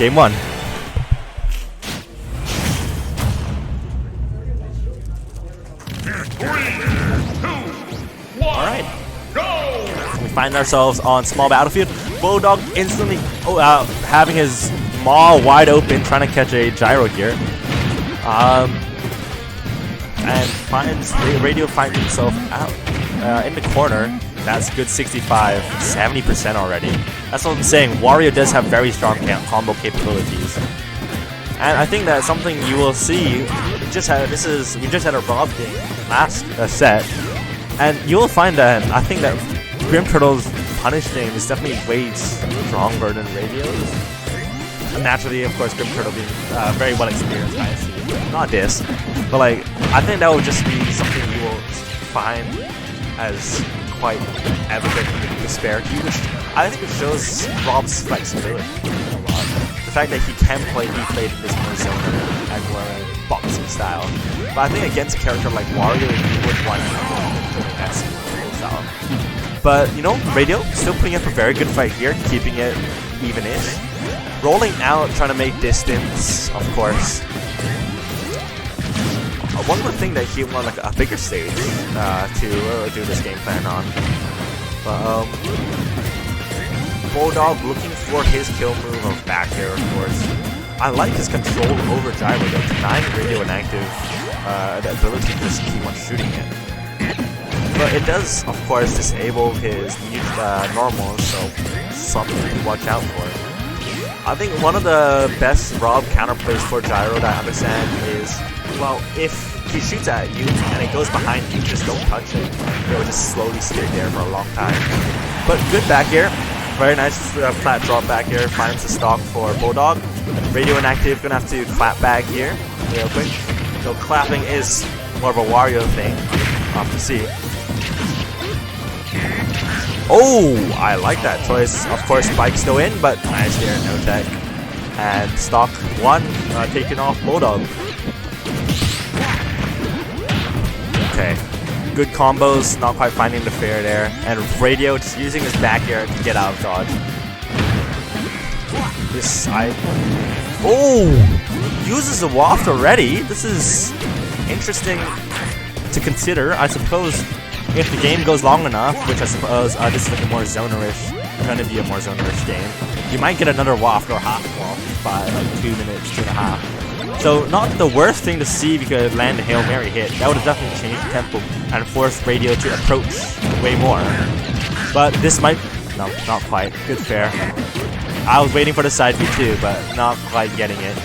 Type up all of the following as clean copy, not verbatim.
game 1. Alright. We find ourselves on small battlefield. Bulldogg instantly having his maw wide open, trying to catch a gyro here. And Radio finds himself out in the corner. That's good 65, 70% already. That's what I'm saying. Wario does have very strong combo capabilities. And I think that's something you will see. We just had a R.O.B game last set, and you will find that I think that Grim Turtle's punish game is definitely way stronger than Radio's. And naturally, of course, Grim Turtle being very well experienced, I see. Not this, but like I think that would just be something you will find as quite evident in the disparity, which I think it shows R.O.B's flexibility a lot. The fact that he can be played in this more zone and more boxing style. But I think against a character like Wario, he would want that style. But you know, Radio still putting up a very good fight here, keeping it even-ish. Rolling out, trying to make distance, of course. One would think that he would want like a bigger stage to do this game plan on. But Bulldogg looking for his kill move of back air, of course. I like his control over gyro, though, denying RadioInactive the ability to just keep on shooting it. But it does, of course, disable his normal, so something to watch out for. I think one of the best R.O.B counterplays for gyro that I understand is, well, if he shoots at you and it goes behind you, just don't touch it. It will just slowly stay there for a long time. But good back air. Very nice flat drop back air. Finds the stock for Bulldogg. RadioInactive gonna have to clap back here real quick. So clapping is more of a Wario thing. Off to see. Oh, I like that choice. Of course, spike still in, but nice here, no tech. And stock 1 taking off Bulldogg. Okay, good combos, not quite finding the fair there. And Radio just using his back air to get out of dodge. This side. Oh! Uses a waft already? This is interesting to consider. I suppose if the game goes long enough, which I suppose this is like a more zonerish, gonna be a more zonerish game, you might get another waft or half waft by like 2 minutes, 2.5. So not the worst thing to see if you could land a Hail Mary hit. That would have definitely changed the tempo and forced Radio to approach way more. But this might... no, not quite. Good fair. I was waiting for the side B too, but not quite getting it.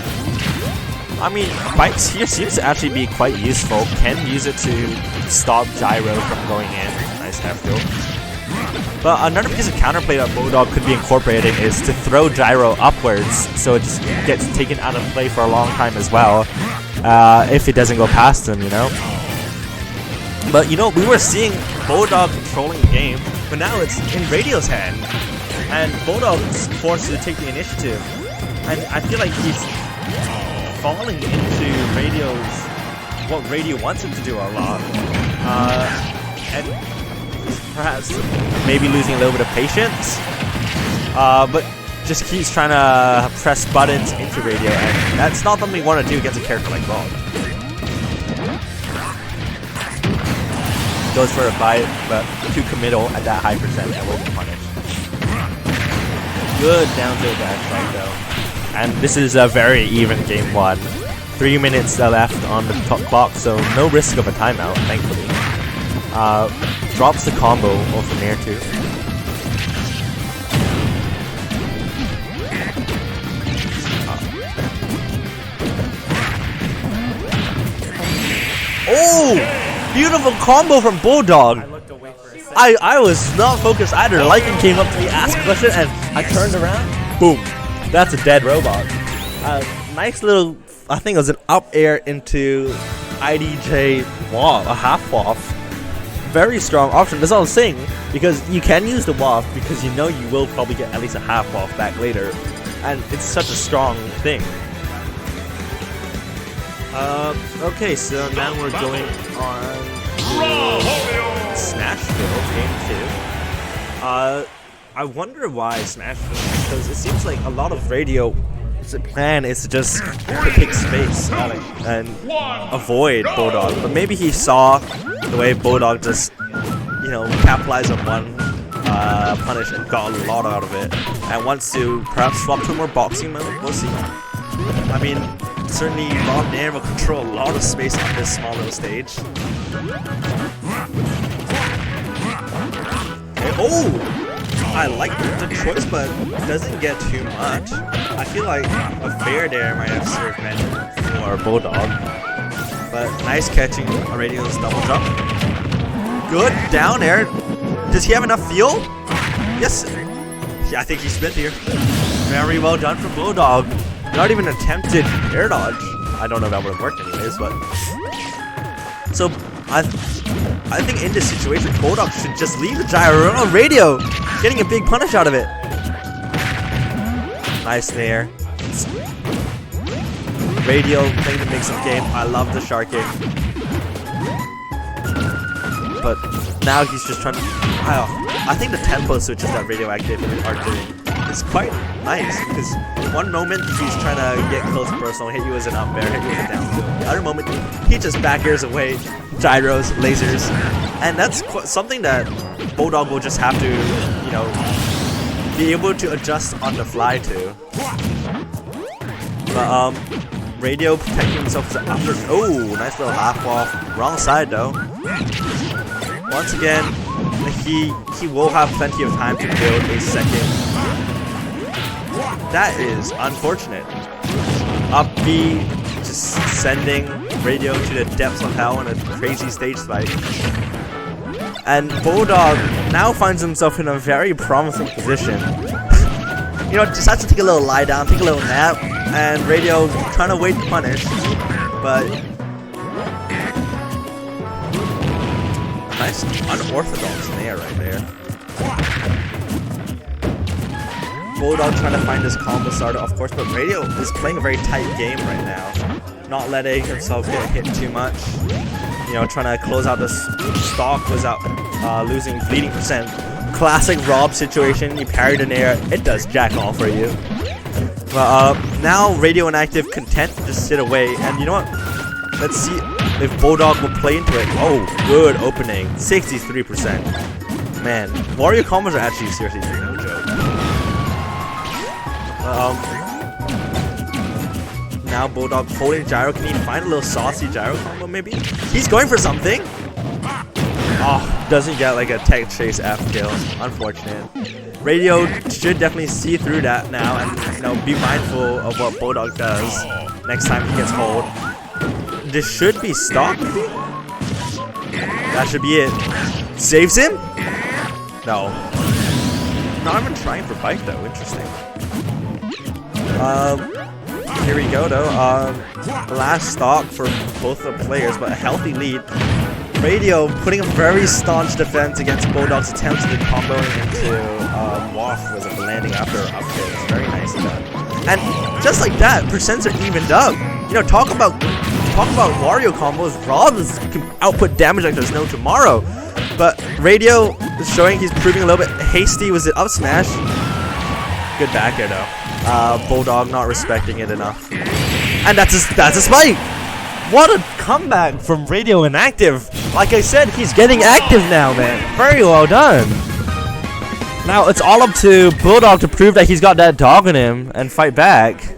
I mean, Bikes here seems to actually be quite useful. Can use it to stop Gyro from going in. Nice half throw. But another piece of counterplay that Bulldogg could be incorporating is to throw Gyro upwards, so it just gets taken out of play for a long time as well, if it doesn't go past him, you know? But, you know, we were seeing Bulldogg controlling the game, but now it's in Radio's hand, and Bulldogg's forced to take the initiative, and I feel like he's falling into what Radio wants him to do a lot, and perhaps maybe losing a little bit of patience, but just keeps trying to press buttons into Radio, and that's not something we want to do against a character like R.O.B. Goes for a bite, but too committal at that high percent and will be punished. Good down to dash right though. And this is a very even game 1. 3 minutes left on the top clock, so no risk of a timeout, thankfully. Drops the combo off from air too. Oh! Beautiful combo from Bulldogg! I was not focused either. Lycan came up to me, asked a question, and I turned around. Boom. That's a dead robot. Nice little, I think it was an up air into IDJ waft, a half waft. Very strong option. That's all I'm saying, because you can use the waft because you know you will probably get at least a half waft back later, and it's such a strong thing. Okay, so now we're going on to Smashville Game 2. I wonder why Smashville, because it seems like a lot of Radio plan is to just take space and avoid Bulldogg. But maybe he saw the way Bulldogg just, you know, capitalized on one punish and got a lot out of it, and wants to perhaps swap to a more boxing mode. We'll see. I mean, certainly Rob Nair will control a lot of space on this small little stage. Okay. Oh! I like the choice, but doesn't get too much. I feel like a fair there might have served better for Bulldogg. But nice catching Radio's double jump. Good down air. Does he have enough fuel? Yes. Yeah, I think he spit here. Very well done from Bulldogg. Not even attempted air dodge. I don't know if that would have worked anyways, but... So, I think in this situation, Bulldogg should just leave the gyro on Radio, getting a big punish out of it. Nice there. Radio playing the mix-up game. I love the shark kick. But now he's just trying to... I think the tempo switches that RadioInactive are doing is quite nice, because one moment he's trying to get close personal, hit you as an up air, hit you as a down tilt. The other moment he just back airs away, gyros, lasers, and that's something that Bulldogg will just have to, you know, be able to adjust on the fly to. But Radio protecting himself as an upper. Oh, nice little laugh off. Wrong side though. Once again, he will have plenty of time to build a second. That is unfortunate. Up B just sending Radio to the depths of hell in a crazy stage spike. And Bulldogg now finds himself in a very promising position. You know, decides to take a little lie down, take a little nap, and Radio trying to wait to punish. But nice unorthodox nair right there. Bulldogg trying to find his combo starter, of course, but Radio is playing a very tight game right now. Not letting himself get hit too much. You know, trying to close out the stock without losing bleeding percent. Classic R.O.B situation. You parried an air, it does jack all for you. But now RadioInactive content to just sit away, and you know what? Let's see if Bulldogg will play into it. Oh, good opening. 63%. Man, Wario combos are actually seriously no joke. Now Bulldogg holding gyro. Can he find a little saucy gyro combo maybe? He's going for something. Oh, doesn't get like a tech chase F kill. Unfortunate. Radio should definitely see through that now and, you know, be mindful of what Bulldogg does next time he gets hold. This should be stock. That should be it. Saves him? No. Not even trying for bite though. Interesting. Here we go though. Last stock for both the players, but a healthy lead. Radio putting a very staunch defense against Bulldogg's attempts to combo into Waff was a landing after up kick. Very nicely done. And just like that, percents are evened up. You know, talk about Wario combos. R.O.B can output damage like there's no tomorrow. But Radio is showing he's proving a little bit hasty with the up smash. Good back air though. Bulldogg not respecting it enough. And that's a spike! What a comeback from RadioInactive! Like I said, he's getting active now, man. Very well done. Now it's all up to Bulldogg to prove that he's got that dog in him and fight back.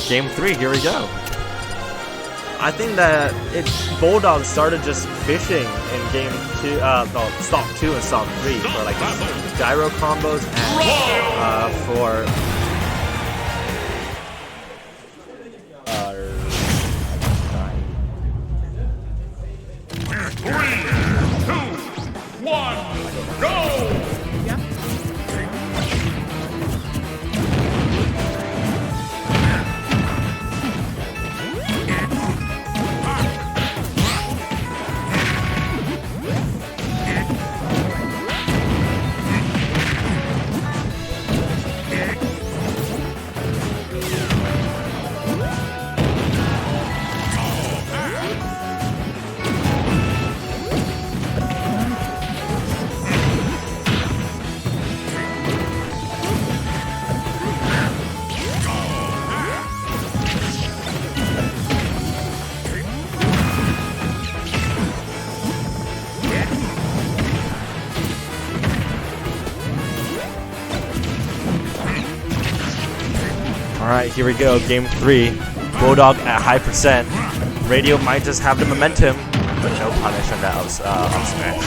Game 3, here we go. I think that Bulldogg started just fishing in game 2, stock 2 and stock 3 for like gyro combos and for 3, 2, 1, go! Alright, here we go. Game 3. Bulldogg at high percent. Radio might just have the momentum, but no punish on that up smash.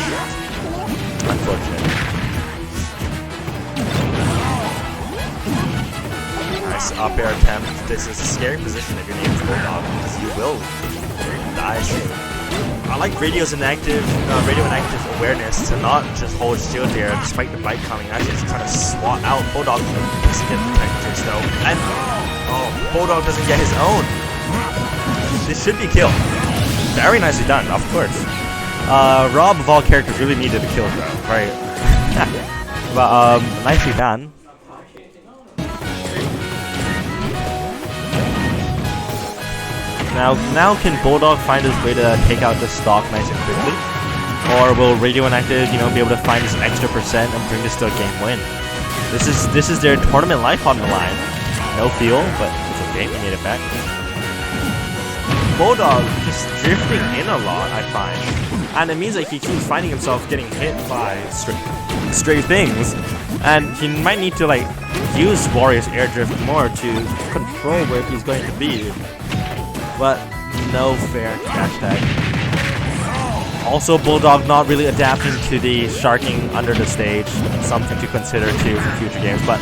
Unfortunate. Nice up air attempt. This is a scary position if your name is Bulldogg, because you will die soon. I like RadioInactive's awareness to not just hold shield there despite the bite coming. Actually just try to swat out Bulldogg to get protectors though. And Bulldogg doesn't get his own. This should be killed. Very nicely done, of course. R.O.B of all characters really needed a kill though, right? But nicely done. Now can Bulldogg find his way to take out the stock nice and quickly? Or will RadioInactive, be able to find this extra percent and bring this to a game win? This is their tournament life on the line. No fuel, but it's okay, we made it back. Bulldogg just drifting in a lot, I find. And it means that he keeps finding himself getting hit by stray things. And he might need to use Wario's air drift more to control where he's going to be. But no fair catch tag. Also, Bulldogg not really adapting to the sharking under the stage. Something to consider too for future games. But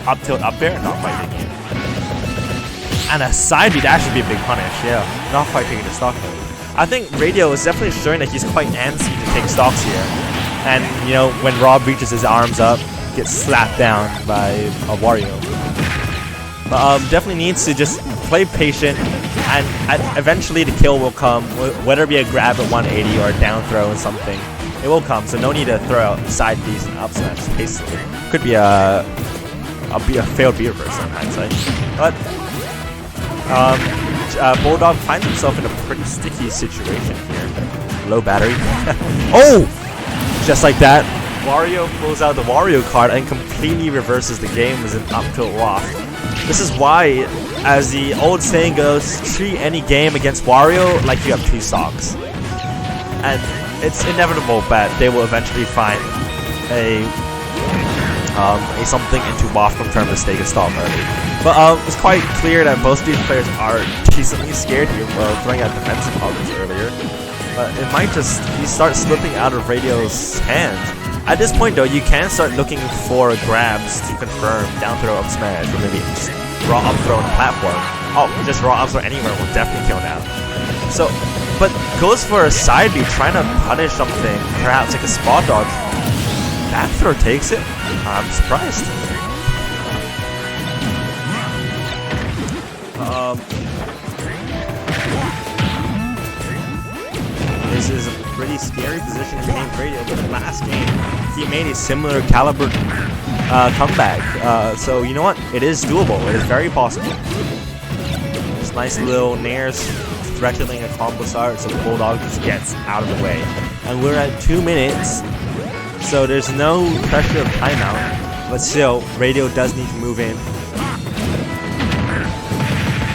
up tilt up there, not quite taking it. And a side beat, that should be a big punish. Yeah, not quite taking the stock though. I think Radio is definitely showing that he's quite antsy to take stocks here. And when R.O.B reaches his arms up, gets slapped down by a Wario. But definitely needs to just play patient. And eventually the kill will come, whether it be a grab at 180 or a down throw or something. It will come, so no need to throw out side Bs and up smash hastily. Could be a failed B reverse in hindsight. But Bulldogg finds himself in a pretty sticky situation here. Low battery. Oh! Just like that, Wario pulls out the Wario card and completely reverses the game with an up tilt waft. This is why, as the old saying goes, treat any game against Wario like you have 2 stocks. And it's inevitable that they will eventually find a something into waft from turn mistake and stall early. But it's quite clear that both these players are decently scared here for throwing out defensive coverage earlier. But it might just start slipping out of Radio's hands. At this point though, you can start looking for grabs to confirm down throw up smash, or maybe just raw up throw on the platform. Oh, just raw up throw anywhere will definitely kill now. So, but goes for a side B, trying to punish something, perhaps like a spot dodge. That throw takes it. I'm surprised. This is a pretty scary position for Game Radio, but in the last game, he made a similar caliber comeback. So you know what? It is doable. It is very possible. This nice little nairs threatening a combo start, so Bulldogg just gets out of the way. And we're at 2 minutes, so there's no pressure of timeout. But still, Radio does need to move in.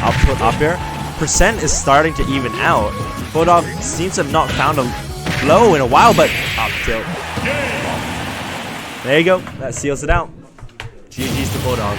Up tilt up air. Percent is starting to even out. Bulldogg seems to have not found a low in a while, but up tilt. There you go. That seals it out. GG's to Bulldogg.